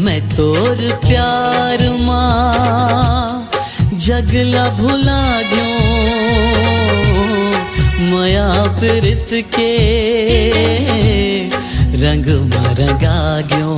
मैं तोर प्यार मां जगला भुला गयो माया प्रीत के रंग में रंगा गयो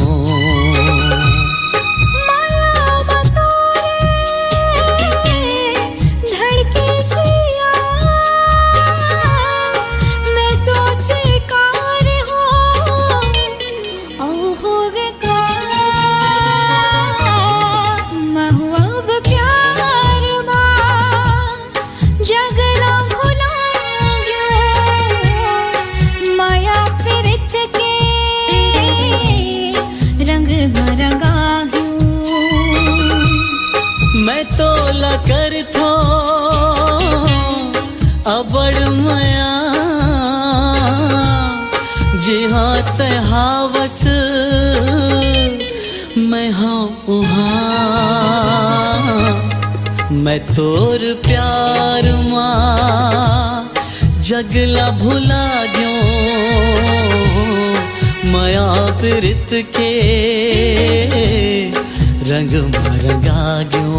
मैं तोला कर थो अबड़ मया जिहाँ तहावस मैं हाँ उहाँ मैं तोर प्यार मां जगला भुला गयो माया प्रीत के रंग में रंगा गयो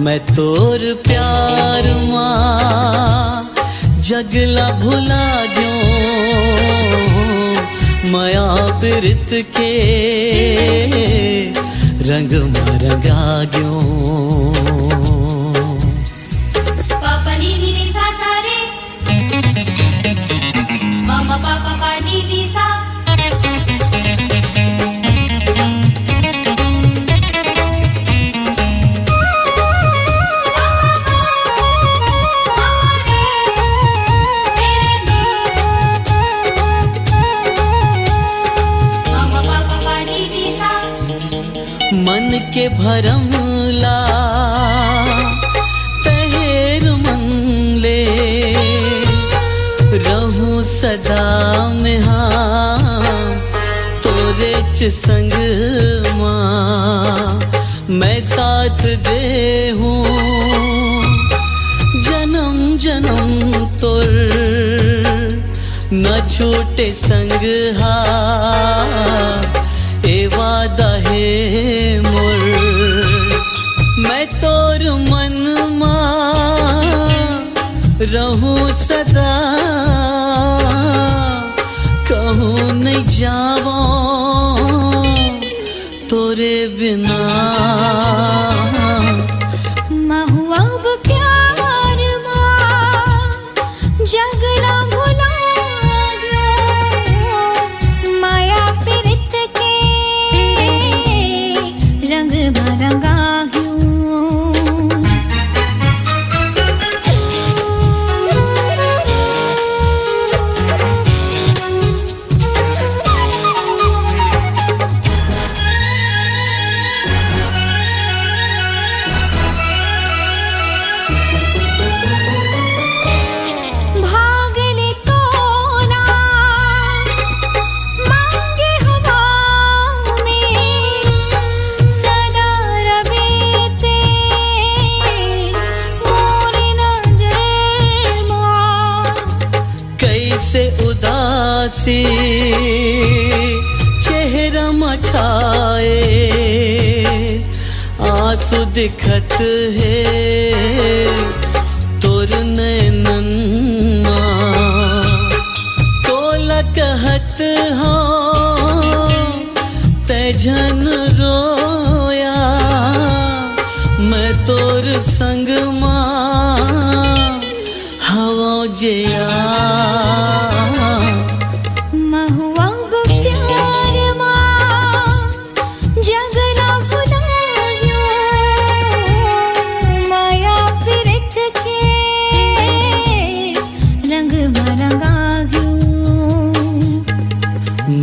मैं तोर प्यार मां जगला भुला गयो माया प्रीत के रंग में रंगा गयो पापा नी नी नी सा सा रे मामा पापा पा नी नी सा मन के भरम ला तहेर मन ले रहूं सदा में हाँ तोरे च संग मां मैं साथ दे हूँ जन्म जन्म तोर न छूटे संग हा ए वादा है मोर मैं तोर मन मां रहूं सदा कहूँ नहीं जावो तोरे बिना जगला भुला माया प्रीत के रंग भरंगा उदासी चेहरा मछाए आंसू दिखत है तोर नैनन हो तेजन रोया मैं तोर संग मां हवा जया महुआ गो प्यार मां जगला भुलायो माया प्रीत के रंग भरंगा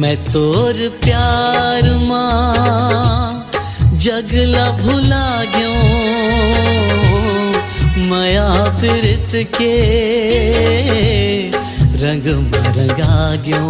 मैं तोर प्यार मां जगला भुला गयो माया प्रीत के रंग मरगा गयो।